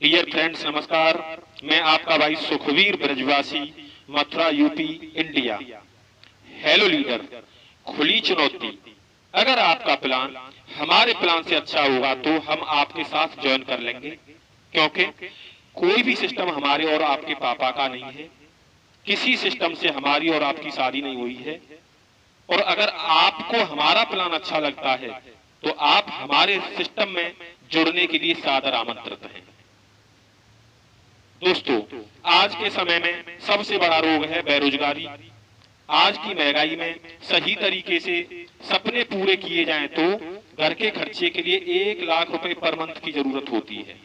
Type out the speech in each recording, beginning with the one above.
Dear friends, नमस्कार। मैं आपका भाई Sukhvir Brajwasi, Mathura, UP, India. Hello leader, खुली चुनौती। अगर आपका प्लान हमारे प्लान से अच्छा होगा तो हम आपके साथ ज्वाइन कर लेंगे, क्योंकि कोई भी सिस्टम हमारे और आपके पापा का नहीं है। किसी सिस्टम से हमारी और आपकी शादी नहीं हुई है। और अगर आपको हमारा प्लान अच्छा लगता है तो आप हमारे सिस्टम में जुड़ने के लिए सादर आमंत्रित हैं। दोस्तों, आज के समय में सबसे बड़ा रोग है बेरोजगारी। आज की महंगाई में सही तरीके से सपने पूरे किए जाएं तो घर के खर्चे के लिए 1 लाख रुपए पर मंथ की जरूरत होती है।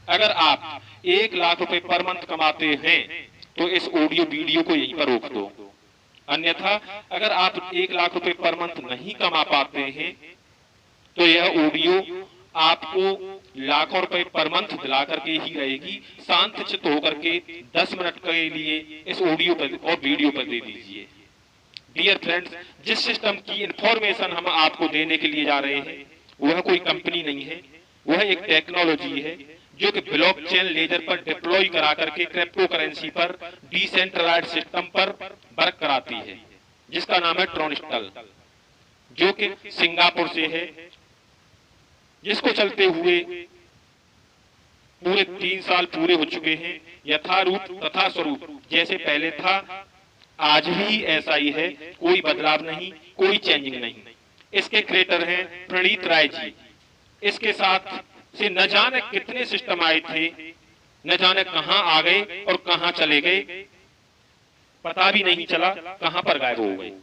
अगर आप 1 लाख रुपए पर मंथ कमाते हैं तो इस ऑडियो वीडियो को यहीं पर रोक दो। अन्यथा अगर आप 1 लाख रुपए पर मंथ नहीं कमा पाते हैं तो यह ऑडियो आपको लाखों रुपए पर मंथ दिला करके ही रहेगी। शांत चित्त होकर के 10 मिनट के लिए इस ऑडियो पर और वीडियो पर दे दीजिए। डियर फ्रेंड्स, जिस सिस्टम की इंफॉर्मेशन हम आपको देने के लिए जा रहे हैं वह कोई कंपनी नहीं है, वह एक टेक्नोलॉजी है जो कि ब्लॉकचेन लेजर पर डिप्लॉय करा करके क्रिप्टो करेंसी पर डिसेंट्रलाइज्ड सिस्टम पर वर्क कराती है, जिसका नाम है ट्रोनिस्टल, जो कि सिंगापुर से है। जिसको चलते हुए पूरे 3 साल पूरे हो चुके हैं। यथारूप तथा स्वरूप जैसे पहले था आज भी ऐसा ही है, कोई बदलाव नहीं, कोई चेंजिंग नहीं। इसके क्रिएटर हैं प्रणीत राय जी। इसके साथ से न जाने कितने सिस्टम आए थे, न जाने कहां आ गए और कहां चले गए, पता भी नहीं चला कहां पर गायब हो गए।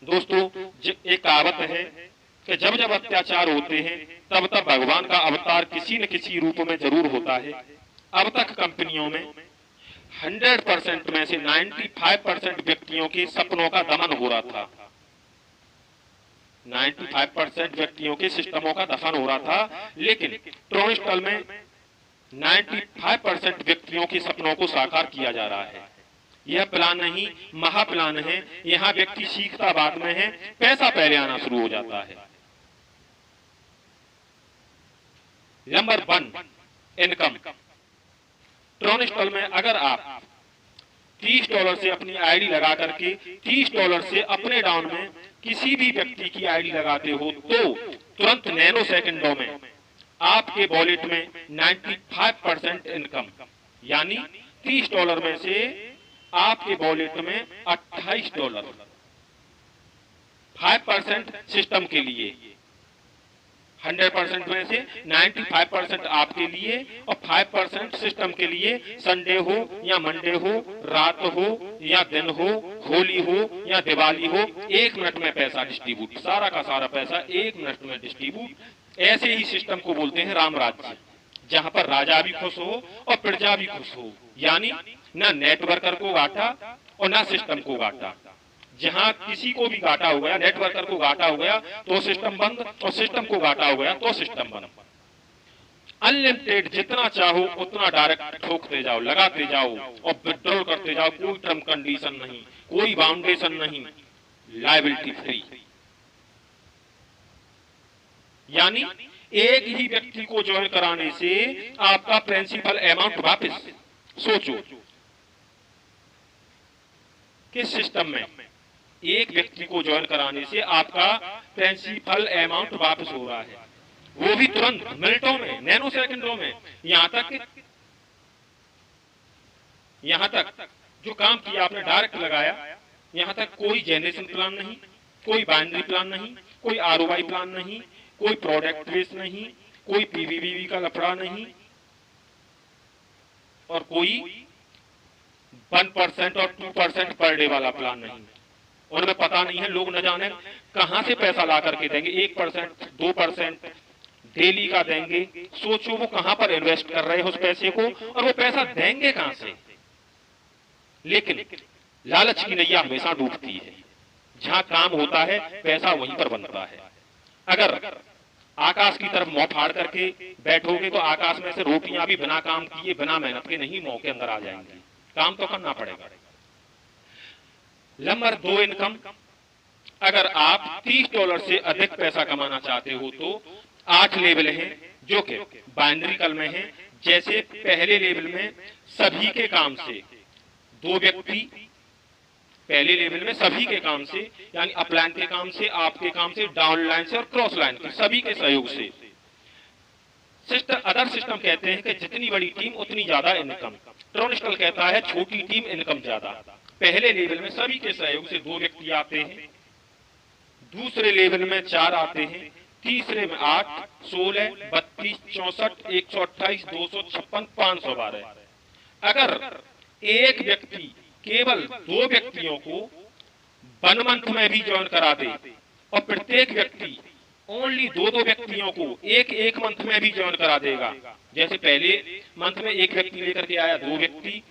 दोस्तों, एक कहावत है कि जब जब अत्याचार होते हैं तब तब भगवान का अवतार किसी न किसी रूप में जरूर होता है। अब तक कंपनियों में 100% में से 95% व्यक्तियों के सपनों का दमन हो रहा था। 95% व्यक्तियों के सिस्टमों का दफन हो रहा था, लेकिन ट्रोनिस्टल में 95% व्यक्तियों के सपनों को साकार किया जा रहा है। यह प्लान नहीं, महाप्लान है। यहाँ व्यक्ति सीखता बाद में है, पैसा पहले आना शुरू हो जाता है। Number 1, income. ट्रोनिस्टल में अगर आप $30 से अपनी आईडी लगा करके $30 से अपने डाउन में किसी भी व्यक्ति की आईडी लगाते हो तो तुरंत नैनो सेकंडों में आपके वॉलेट में 95% इनकम, यानी $30 में से आपके वॉलेट में $28। 5% सिस्टम के लिए, 100% में से 95% आपके लिए और 5% सिस्टम के लिए। संडे हो या मंडे हो, रात हो या दिन हो, होली हो या दिवाली हो, 1 मिनट में पैसा डिस्ट्रीब्यूट, सारा का सारा पैसा 1 मिनट में डिस्ट्रीब्यूट। ऐसे ही सिस्टम को बोलते हैं राम राज्य, जहां पर राजा भी खुश हो और प्रजा भी खुश हो, यानी न नेटवर्कर को घाटा और न सिस्टम को घाटा। जहां किसी को भी घाटा हो गया, नेटवर्कर को घाटा हो गया तो सिस्टम बंद, और सिस्टम को घाटा हो गया तो सिस्टम बंद। अनलिमिटेड जितना चाहो उतना डायरेक्ट ठोकते जाओ, लगाते जाओ और विड्रॉल करते जाओ। कोई टर्म कंडीशन नहीं, कोई बाउंडेशन नहीं, लायबिलिटी फ्री। यानी एक ही व्यक्ति को ज्वाइन कराने से आपका प्रिंसिपल अमाउंट वापस। सोचो किस सिस्टम में एक व्यक्ति को ज्वाइन कराने से आपका प्रिंसिपल अमाउंट वापस हो रहा है, वो भी तुरंत, मिनटों में, नैनो सेकंडों में। यहां तक जो काम किया आपने डायरेक्ट लगाया, यहां तक कोई जनरेशन प्लान नहीं, कोई बाइनरी प्लान नहीं, कोई आरओआई प्लान नहीं, कोई प्रोडक्ट बेस नहीं, कोई पीवीबीवी का लफड़ा नहीं, और कोई 1% और 2% पर डे वाला प्लान नहीं। उनमें पता नहीं है, लोग न जाने कहां से पैसा ला करके देंगे। 1%, 2% डेली का देंगे। सोचो वो कहां पर इन्वेस्ट कर रहे हैं उस पैसे को, और वो पैसा देंगे कहां से। लेकिन लालच की नैया हमेशा डूबती है। जहां काम होता है पैसा वहीं पर बनता है। अगर आकाश की तरफ मुंह फाड़ करके बैठोगे तो आकाश में से रोटियां भी बिना काम किए, बिना मेहनत के नहीं मुंह के अंदर आ जाएंगी। काम तो करना पड़ेगा। Number 2, income. अगर आप $30 से अधिक पैसा कमाना चाहते हो तो 8 लेवल हैं, जो कि बाइनरी कल में है, जैसे पहले लेवल में सभी के काम से दो व्यक्ति, पहले लेवल में सभी के काम से यानी अपलाइन के काम से, आपके काम से, डाउन लाइन से और क्रॉस लाइन के सभी के सहयोग से। सिस्टम अदर सिस्टम कहते हैं कि जितनी बड़ी टीम उतनी ज्यादा इनकम। ट्रोनिस्टल कहता है छोटी टीम इनकम ज्यादा। पहले लेवल में सभी के सहयोग से दो व्यक्ति आते हैं, दूसरे लेवल में 4 आते हैं, तीसरे में 8, 16, 32, 64, 128, 256, 512। अगर एक व्यक्ति केवल 2 व्यक्तियों को 1 मंथ में भी ज्वाइन करा दे और प्रत्येक व्यक्ति ओनली 2 व्यक्तियों को एक मंथ में भी ज्वाइन करा देगा, जैसे पहले मंथ में एक व्यक्ति लेकर के आया 2 व्यक्ति,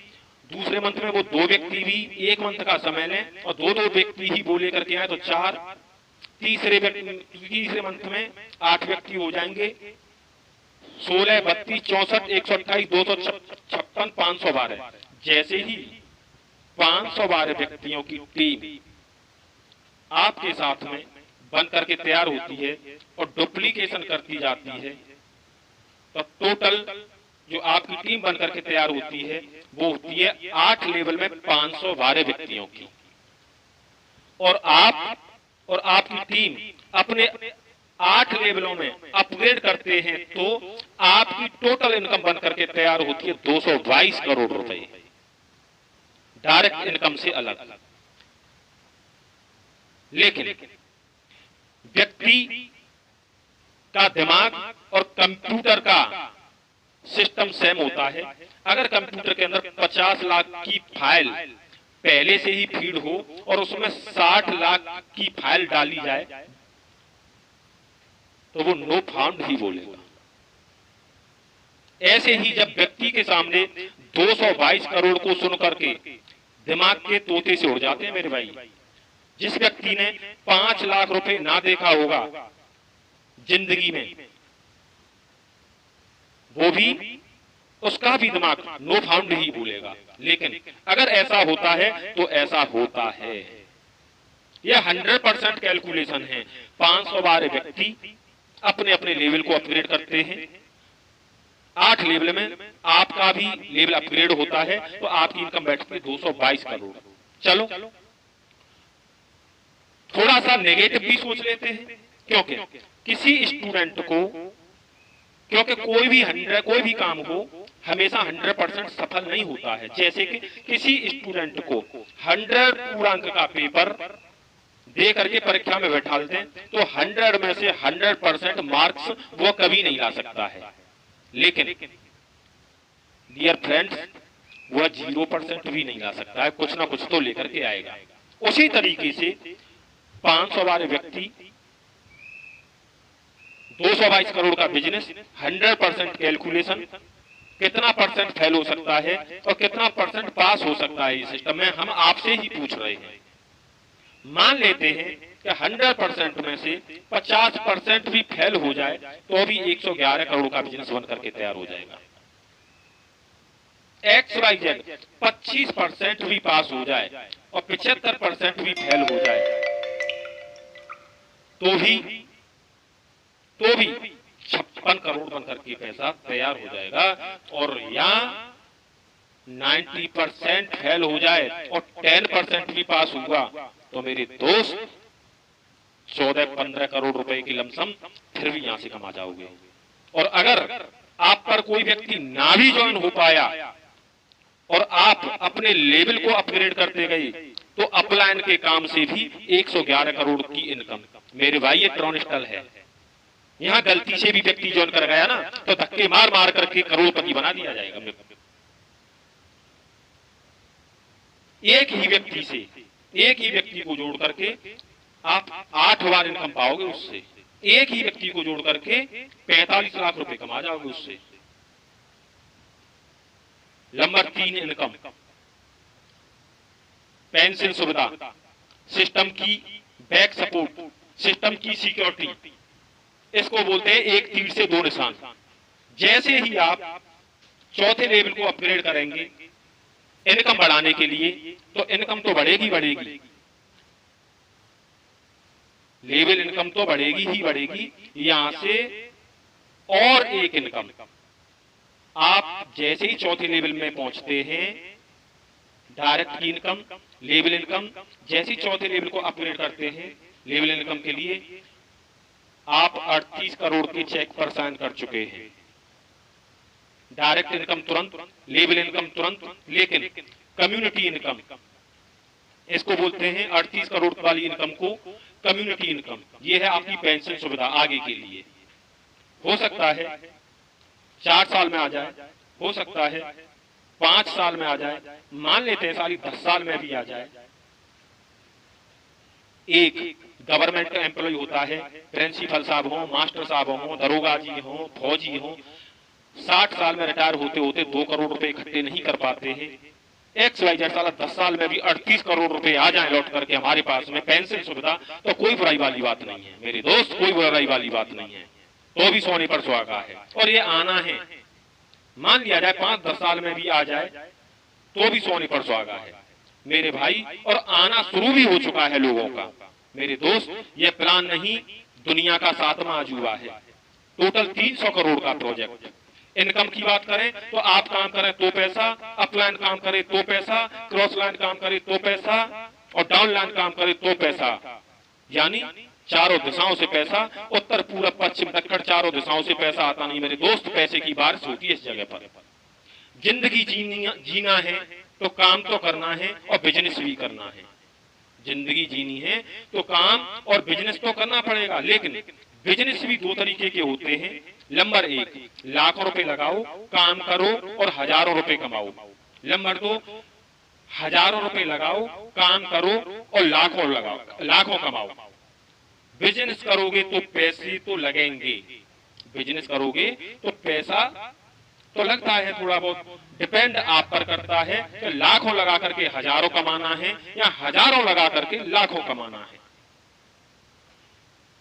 दूसरे मंथ में वो 2 व्यक्ति भी 1 मंथ का समय लें और 2 व्यक्ति ही वो लेकर के आए तो 4, तीसरे मंथ में 8 व्यक्ति हो जाएंगे, 16, 32, 64, 128, 256, 512। जैसे ही 512 व्यक्तियों की टीम आपके साथ में बन करके तैयार होती है और डुप्लीकेशन करती जाती है, तो टोटल जो आपकी टीम बन करके तैयार होती है वो होती है 8 लेवल में 512 व्यक्तियों की। और आप और आपकी टीम अपने 8 लेवलों में अपग्रेड करते हैं तो आपकी टोटल इनकम बन करके तैयार होती है 222 करोड़ रुपए, डायरेक्ट इनकम से अलग। लेकिन व्यक्ति का दिमाग और कंप्यूटर का सिस्टम सेम होता है। अगर कंप्यूटर के अंदर 50 लाख की फाइल पहले से ही फीड हो और उसमें 60 लाख की फाइल डाली जाए तो वो नो फाउंड ही बोलेगा। ऐसे ही जब व्यक्ति के सामने 222 करोड़ को सुन करके दिमाग के तोते से उड़ जाते हैं मेरे भाई। जिस व्यक्ति ने 5 लाख रुपए ना देखा होगा जिंदगी में, वो भी उसका भी दिमाग नो फाउंड ही बोलेगा। लेकिन अगर ऐसा होता है तो ऐसा होता है, यह 100% कैलकुलेशन है। 512 व्यक्ति अपने अपने लेवल को अपग्रेड करते हैं। 8 लेवल में आपका भी लेवल अपग्रेड होता है तो आपकी इनकम बैठती है 222 करोड़। चलो थोड़ा सा नेगेटिव भी सोच लेते हैं, क्योंकि किसी स्टूडेंट को, क्योंकि कोई भी काम हो हमेशा 100% सफल नहीं होता है। जैसे कि किसी स्टूडेंट को 100 पूर्णांक का पेपर दे करके परीक्षा में बैठा दें तो 100 में से 100% मार्क्स वो कभी नहीं ला सकता है। लेकिन डियर फ्रेंड्स, वह 0% भी नहीं ला सकता है, कुछ ना कुछ तो लेकर के आएगा। उसी तरीके से 512 व्यक्ति 222 करोड़ का बिजनेस, 100% कैलकुलेशन, कितना परसेंट फेल हो सकता है और कितना परसेंट पास हो सकता है इस सिस्टम में, हम आपसे ही पूछ रहे हैं। मान लेते हैं कि 100% में से 50% भी फेल हो जाए तो भी 111 करोड़ का बिजनेस बन करके तैयार हो जाएगा। XYZ 25% भी पास हो जाए और 75% भी फेल हो जाए तो भी 56 करोड़ बनकर के पैसा तैयार हो जाएगा। और यहाँ 90% फेल हो जाए और 10% भी पास हुआ तो मेरे दोस्त 14-15 करोड़ रुपए की लमसम फिर भी यहां से कमा जाओगे। और अगर आप पर कोई व्यक्ति ना भी ज्वाइन हो पाया और आप अपने लेवल को अपग्रेड करते गए तो अपलाइन के काम से भी 111 करोड़ की इनकम। मेरे भाई ये ट्रोनिस्टल है। यहां गलती से भी व्यक्ति ज्वाइन कर गया ना तो धक्के मार मार करके करोड़पति बना दिया जाएगा। एक ही व्यक्ति को जोड़ करके आप 8 बार इनकम पाओगे उससे। एक ही व्यक्ति को जोड़ करके 45 लाख रुपए कमा जाओगे उससे। नंबर 3 इनकम, पेंशन सुविधा, सिस्टम की बैक सपोर्ट, सिस्टम की सिक्योरिटी। इसको बोलते हैं एक तीर से 2 निशान। जैसे ही आप 4थे लेवल को अपग्रेड करेंगे इनकम बढ़ाने के लिए तो इनकम तो बढ़ेगी, लेवल इनकम तो बढ़ेगी ही बढ़ेगी। यहां से और एक इनकम आप जैसे ही चौथे लेवल में पहुंचते हैं, डायरेक्ट इनकम, लेवल इनकम, जैसे ही चौथे लेवल को अपग्रेड करते हैं लेवल इनकम के लिए, आप 38 करोड़ के चेक पर साइन कर चुके हैं। डायरेक्ट इनकम तुरंत, लेवल इनकम तुरंत, लेकिन कम्युनिटी इनकम, इसको बोलते हैं 38 करोड़ वाली इनकम को कम्युनिटी इनकम। ये है आपकी पेंशन सुविधा आगे के लिए। हो सकता है 4 साल में आ जाए, हो सकता है 5 साल में आ जाए, मान लेते हैं सारी 10 साल में भी आ जाए। एक गवर्नमेंट का एम्प्लॉय होता है, प्रिंसिपल साहब हो, मास्टर साहब हो, दरोगा जी हो, फौजी हो, 60 साल में रिटायर होते होते 2 करोड़ रुपए इकट्ठे नहीं कर पाते हैं। XYZ साला 10 साल में भी 38 करोड़ रुपए आ जाए लौट करके हमारे पास में पेंशन सुविधा, तो कोई बुराई वाली बात नहीं है मेरे दोस्त, कोई बुराई वाली बात नहीं है, तो भी सोने पर सुहागा है। और ये आना है, मान लिया जाए 5-10 साल में भी आ जाए तो भी सोने पर सुहागा है मेरे भाई। और आना शुरू भी हो चुका है लोगों का मेरे दोस्त। ये प्लान नहीं, दुनिया का 7वां अजूबा है। टोटल 300 करोड़ का प्रोजेक्ट। इनकम की बात करें तो आप काम करें तो पैसा, अपलाइन काम करें तो पैसा, क्रॉस लाइन काम करें तो पैसा, और डाउन लाइन काम करें तो पैसा, यानी चारों दिशाओं से पैसा, उत्तर पूरब पश्चिम दक्षिण चारों दिशाओं से पैसा आता नहीं मेरे दोस्त। पैसे की बारिश होती है इस जगह पर। जिंदगी जीना है तो काम तो करना है और बिजनेस भी करना है। जिंदगी जीनी है तो काम और बिजनेस तो करना पड़ेगा, लेकिन बिजनेस भी 2 तरीके के होते हैं। नंबर 1, लाखों रुपए लगाओ, काम करो और हजारों रुपए कमाओ। नंबर 2, हजारों रुपए लगाओ, काम करो और लाखों कमाओ। बिजनेस करोगे तो पैसे तो लगेंगे, बिजनेस करोगे तो पैसा तो लगता है थोड़ा बहुत, डिपेंड आप पर करता है कि लाखों लगा करके हजारों कमाना है या हजारों लगा करके लाखों कमाना है।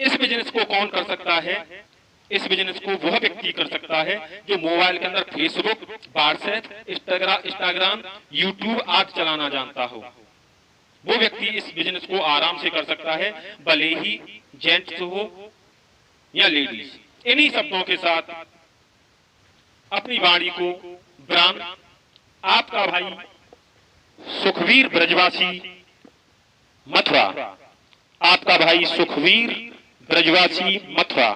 इस बिजनेस को कौन कर सकता है? इस बिजनेस को वह व्यक्ति कर सकता है जो मोबाइल के अंदर फेसबुक, व्हाट्सएप, इंस्टाग्राम, यूट्यूब आदि चलाना जानता हो। वो व्यक्ति इस बिजनेस को आराम से कर सकता है, भले ही जेंट्स हो या लेडीज। इन्हीं शब्दों के साथ अपनी वाणी को विराम, आपका भाई सुखवीर ब्रजवासी मथुरा, आपका भाई सुखवीर ब्रजवासी मथुरा।